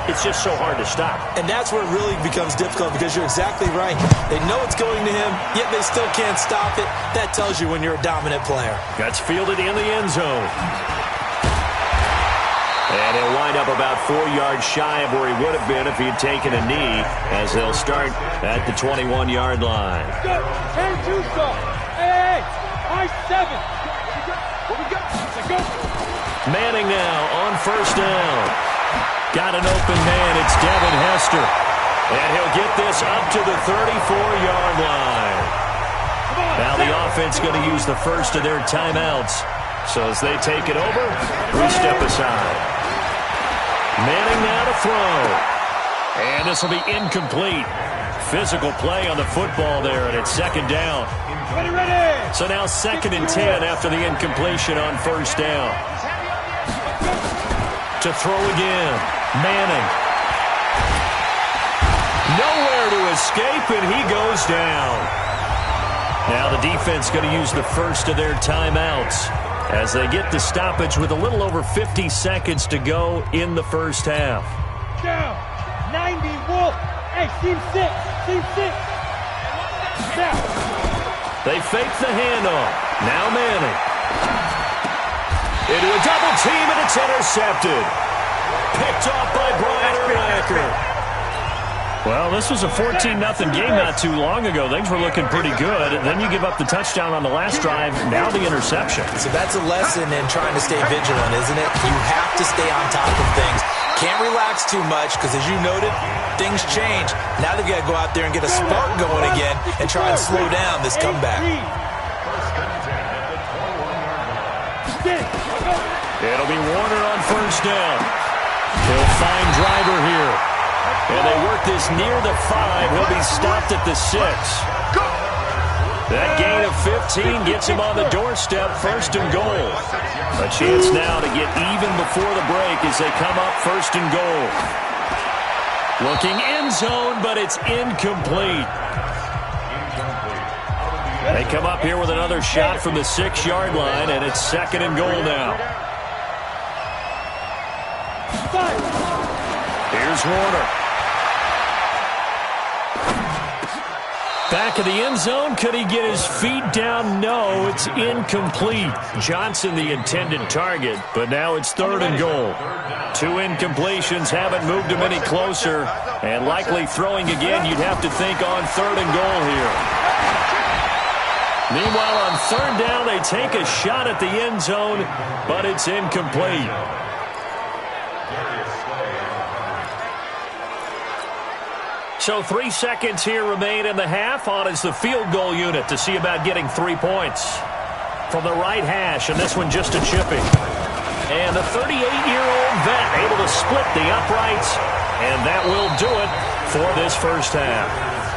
It's just so hard to stop. And that's where it really becomes difficult because you're exactly right. They know it's going to him, yet they still can't stop it. That tells you when you're a dominant player. That's fielded in the end zone. And he'll wind up about 4 yards shy of where he would have been if he'd taken a knee, as they'll start at the 21-yard line. 10-2 start. Hey, high 7. Manning now on 1st down. Got an open man. It's Devin Hester. And he'll get this up to the 34-yard line. Now the offense going to use the first of their timeouts. So as they take it over, we step aside. Manning now to throw. And this will be incomplete. Physical play on the football there, and it's 2nd down. Ready. So now 2nd and 10 after the incompletion on 1st down. To throw again. Manning. Nowhere to escape, and he goes down. Now the defense going to use the first of their timeouts as they get the stoppage with a little over 50 seconds to go in the first half. Down. 90 Wolf. Hey, team 6. Team 6. Now. They fake the handoff. Now Manning. Into a double team, and it's intercepted. Picked off by Brian Urlacher. Well, this was a 14-0 game not too long ago. Things were looking pretty good. Then you give up the touchdown on the last drive. Now the interception. So that's a lesson in trying to stay vigilant, isn't it? You have to stay on top of things. Can't relax too much because, as you noted, things change. Now they've got to go out there and get a spark going again and try and slow down this comeback. It'll be Warner on 1st down. He'll find Driver here. And they work this near the 5. He'll be stopped at the 6. That gain of 15 gets him on the doorstep, 1st and goal. A chance now to get even before the break as they come up 1st and goal. Looking end zone, but it's incomplete. They come up here with another shot from the 6-yard line, and it's 2nd and goal now. Here's Warner. Back of the end zone. Could he get his feet down? No, it's incomplete. Johnson the intended target, but now it's 3rd and goal. 2 incompletions haven't moved him any closer, and likely throwing again, you'd have to think on 3rd and goal here. Meanwhile, on 3rd down, they take a shot at the end zone, but it's incomplete. So 3 seconds here remain in the half. On is the field goal unit to see about getting 3 points. From the right hash, and this one just a chipping. And the 38-year-old vet able to split the uprights, and that will do it for this first half.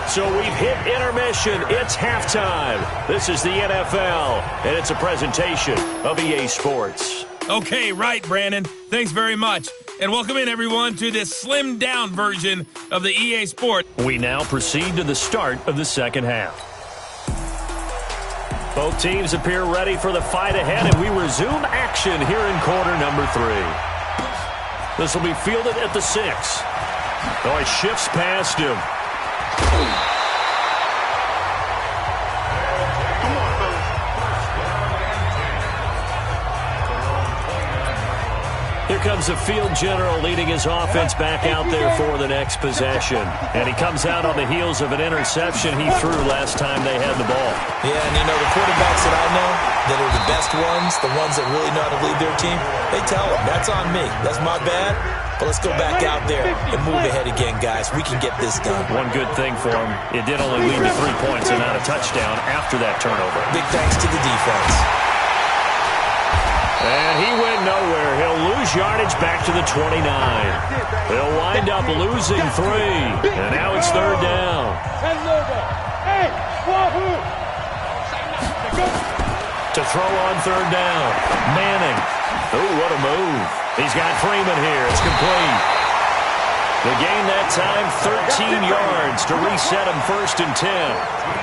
So we've hit intermission. It's halftime. This is the NFL, and it's a presentation of EA Sports. Okay, right, Brandon. Thanks very much. And welcome in, everyone, to this slimmed-down version of the EA Sport. We now proceed to the start of the second half. Both teams appear ready for the fight ahead, and we resume action here in quarter number 3. This will be fielded at the 6. Oh, he shifts past him. Here comes the field general leading his offense back out there for the next possession. And he comes out on the heels of an interception he threw last time they had the ball. Yeah, and the quarterbacks that I know that are the best ones, the ones that really know how to lead their team, they tell them, that's on me. That's my bad. But let's go back out there and move ahead again, guys. We can get this done. One good thing for him, it did only lead to 3 points and not a touchdown after that turnover. Big thanks to the defense. And he went nowhere. He'll lose yardage back to the 29. They'll wind up losing 3. And now it's third down. Hey, Wahoo! To throw on third down. Manning. Oh, what a move. He's got Freeman here. It's complete. The gain that time, 13 yards to reset him 1st and 10.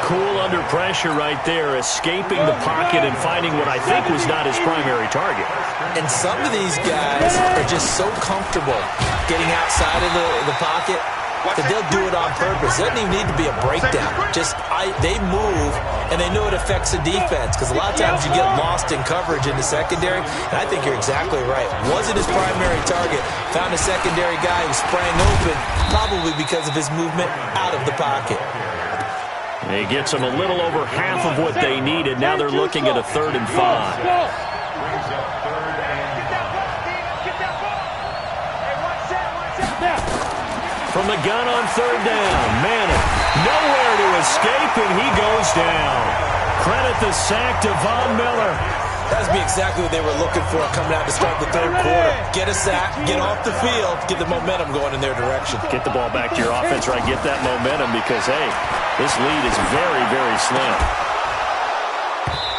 Cool under pressure right there, escaping the pocket and finding what I think was not his primary target. And some of these guys are just so comfortable getting outside of the pocket that they'll do it on purpose. It doesn't even need to be a breakdown. They move, and they know it affects the defense, because a lot of times you get lost in coverage in the secondary, and I think you're exactly right. Wasn't his primary target. Found a secondary guy who sprang open, probably because of his movement out of the pocket. He gets them a little over half of what they needed. Now they're looking at a 3rd and 5. From the gun on third down, Manning nowhere to escape, and he goes down. Credit the sack to Von Miller. That would be exactly what they were looking for coming out to start the third quarter. Get a sack, get off the field, get the momentum going in their direction. Get the ball back to your offense, right? Get that momentum because, hey, this lead is very, very slim.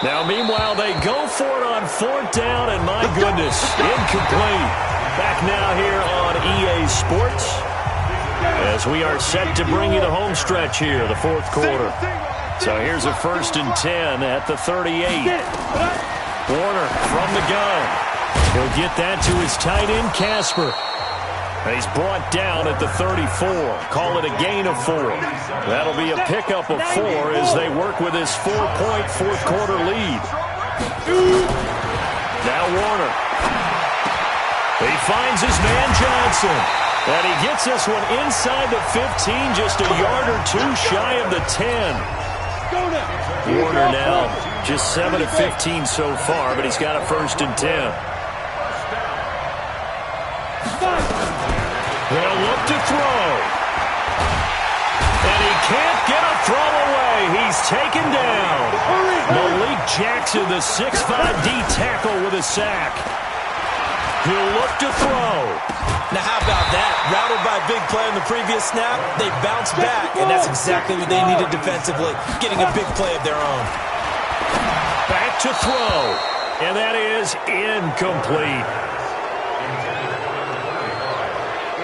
Now, meanwhile, they go for it on 4th down, and my goodness, incomplete. Back now here on EA Sports as we are set to bring you the home stretch here, the 4th quarter. So here's a 1st and 10 at the 38. Warner from the gun. He'll get that to his tight end, Casper. He's brought down at the 34. Call it a gain of 4. That'll be a pickup of 4 as they work with his 4-point 4th quarter lead. Now Warner. He finds his man Johnson. And he gets this one inside the 15, just a yard or 2 shy of the 10. Warner now just 7 of 15 so far, but he's got a 1st and 10. They'll look to throw. And he can't get a throw away. He's taken down. Malik Jackson, the 6'5" D tackle with a sack. He'll look to throw. Now, how about that? Routed by a big play on the previous snap, they bounce back, and that's exactly what they needed defensively, getting a big play of their own. Back to throw, and that is incomplete.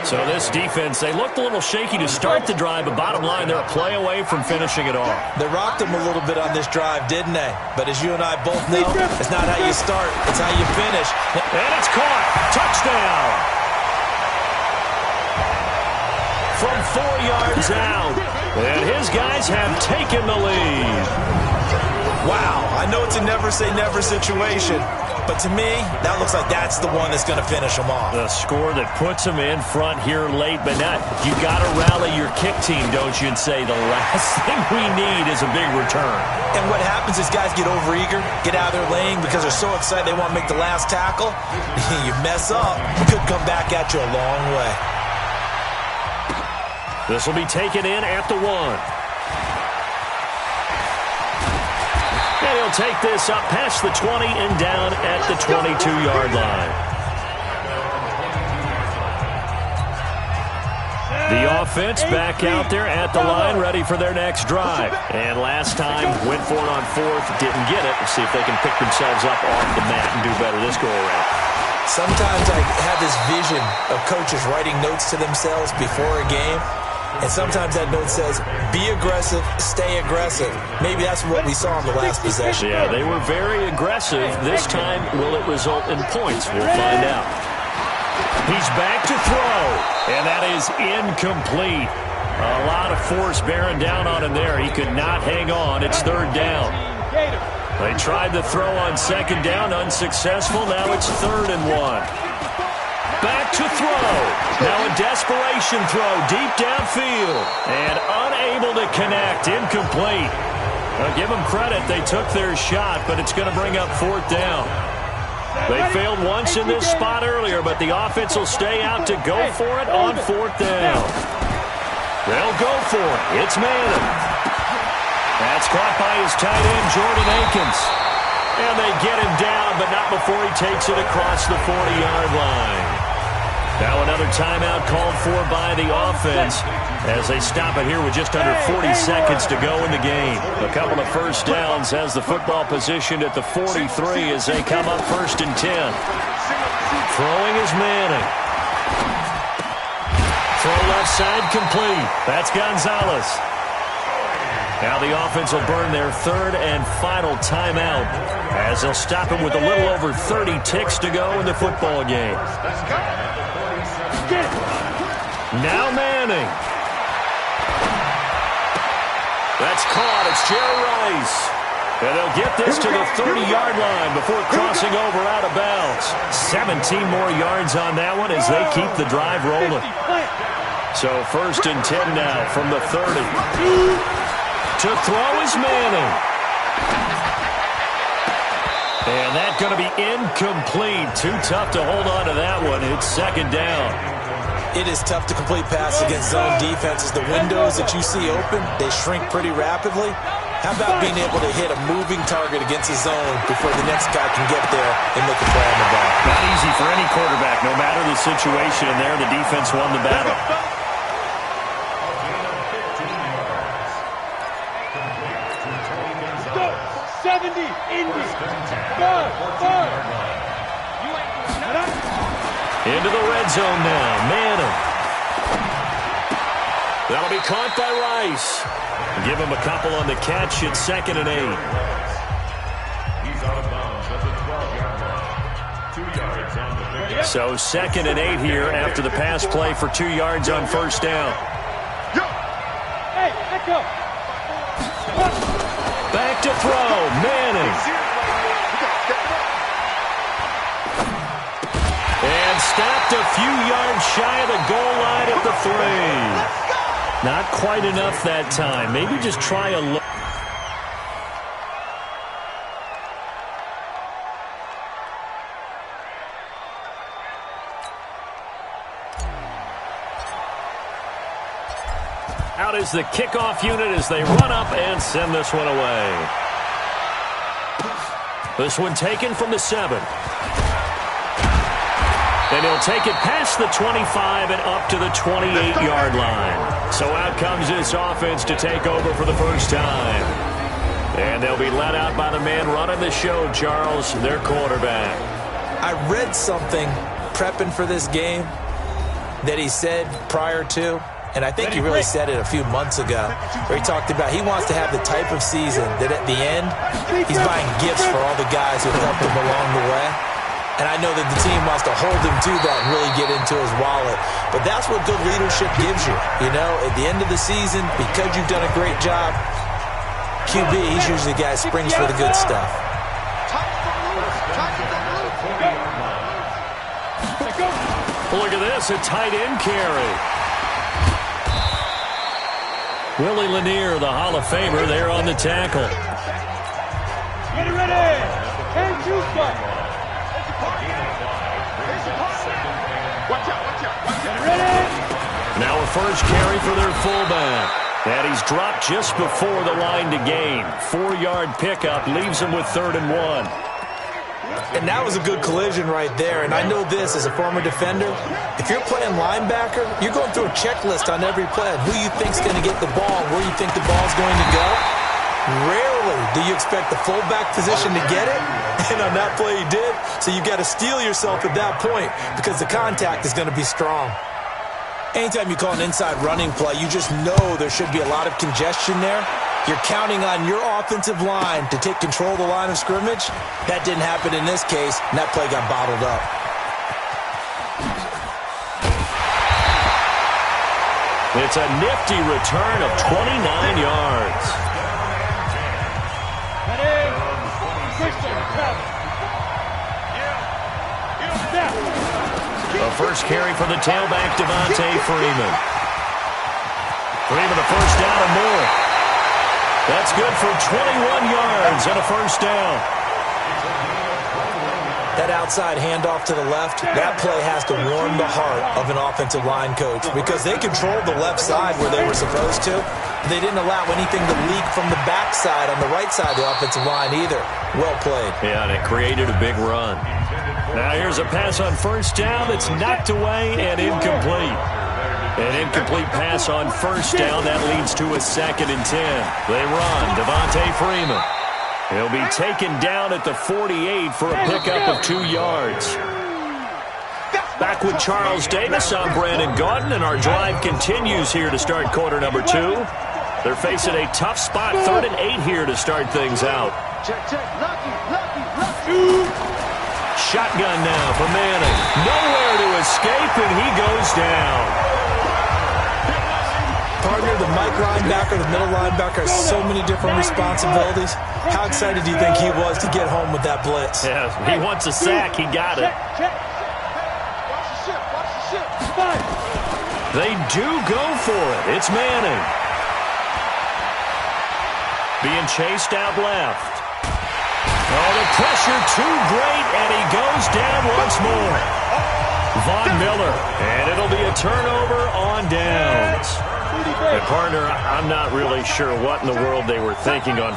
So this defense, they looked a little shaky to start the drive, but bottom line, they're a play away from finishing it off. They rocked them a little bit on this drive, didn't they? But as you and I both know, it's not how you start, it's how you finish. And it's caught. Touchdown. From 4 yards out. And his guys have taken the lead. Wow, I know it's a never-say-never situation, but to me, that looks like that's the one that's going to finish them off. The score that puts them in front here late, but not. You got to rally your kick team, don't you, and say the last thing we need is a big return. And what happens is guys get overeager, get out of their lane because they're so excited they want to make the last tackle. You mess up, it could come back at you a long way. This will be taken in at the 1. And he'll take this up past the 20 and down at the 22-yard line. The offense back out there at the line, ready for their next drive. And last time, went for it on fourth, didn't get it. Let's see if they can pick themselves up off the mat and do better this go-around. Sometimes I have this vision of coaches writing notes to themselves before a game. And sometimes that note says, be aggressive, stay aggressive. Maybe that's what we saw in the last possession. Yeah, they were very aggressive. This time, will it result in points? We'll find out. He's back to throw, and that is incomplete. A lot of force bearing down on him there. He could not hang on. It's third down. They tried the throw on second down, unsuccessful. Now it's 3rd and 1. Back to throw. Now a desperation throw deep downfield. And unable to connect. Incomplete. Now give them credit. They took their shot, but it's going to bring up 4th down. They failed once in this spot earlier, but the offense will stay out to go for it on 4th down. They'll go for it. It's Manning. That's caught by his tight end, Jordan Akins. And they get him down, but not before he takes it across the 40-yard line. Now another timeout called for by the offense as they stop it here with just under 40 seconds to go in the game. A couple of first downs has the football positioned at the 43 as they come up 1st and 10. Throwing is Manning. Throw left side complete. That's Gonzalez. Now the offense will burn their 3rd and final timeout as they'll stop him with a little over 30 ticks to go in the football game. Now Manning. That's caught. It's Jerry Rice. And they'll get this to the 30-yard line before crossing over out of bounds. 17 more yards on that one as they keep the drive rolling. So 1st and 10 now from the 30. To throw is Manning. And that's going to be incomplete. Too tough to hold on to that one. It's 2nd down. It is tough to complete pass against zone defenses. The windows that you see open, they shrink pretty rapidly. How about being able to hit a moving target against a zone before the next guy can get there and make a play on the ball? Not easy for any quarterback. No matter the situation in there, the defense won the battle. Into the red zone now. Manning. That'll be caught by Rice. Give him a couple on the catch. It's 2nd and 8. He's out of bounds at the 12-yard line. 2 yards on the pickup. So 2nd and 8 here after the pass play for 2 yards on 1st down. Hey, let's go. Back to throw. Manning. And stopped a few yards shy of the goal line at the 3. Not quite enough that time. Maybe just try a look. Out is the kickoff unit as they run up and send this one away. This one taken from the 7. And he'll take it past the 25 and up to the 28-yard line. So out comes this offense to take over for the first time. And they'll be let out by the man running the show, Charles, their quarterback. I read something prepping for this game that he said prior to, and I think he really said it a few months ago, where he talked about he wants to have the type of season that at the end, he's buying gifts for all the guys who helped him along the way. And I know that the team wants to hold him to that and really get into his wallet. But that's what good leadership gives you. You know, at the end of the season, because you've done a great job, QB, he's usually the guy who springs for the good stuff. Look at this, a tight end carry. Willie Lanier, the Hall of Famer, there on the tackle. Get ready. And Juice. Now a first carry for their fullback. And he's dropped just before the line to gain. 4-yard pickup leaves him with 3rd and 1. And that was a good collision right there. And I know this as a former defender. If you're playing linebacker, you're going through a checklist on every play on who you think's going to get the ball and where you think the ball's going to go. Rarely do you expect the fullback position to get it. And on that play he did. So you've got to steel yourself at that point because the contact is going to be strong. Anytime you call an inside running play, you just know there should be a lot of congestion there. You're counting on your offensive line to take control of the line of scrimmage. That didn't happen in this case, and that play got bottled up. It's a nifty return of 29 yards. The first carry for the tailback, Devontae Freeman. Freeman a first down and more. That's good for 21 yards and a first down. That outside handoff to the left, that play has to warm the heart of an offensive line coach because they controlled the left side where they were supposed to. They didn't allow anything to leak from the backside on the right side of the offensive line either. Well played. Yeah, and it created a big run. Now here's a pass on first down that's knocked away and incomplete. An incomplete pass on first down. That leads to a 2nd and 10. They run. Devontae Freeman. He'll be taken down at the 48 for a pickup of 2 yards. Back with Charles Davis. I'm Brandon Gaudin, and our drive continues here to start quarter number 2. They're facing a tough spot, 3rd and 8 here to start things out. Shotgun now for Manning. Nowhere to escape, and he goes down. Partner, the Mike linebacker, the middle linebacker, has so many different responsibilities. How excited do you think he was to get home with that blitz? Yeah, he wants a sack. He got it. They do go for it. It's Manning. Being chased out left. Oh, the pressure too great, and he goes down once more. Von Miller, and it'll be a turnover on downs. And partner, I'm not really sure what in the world they were thinking on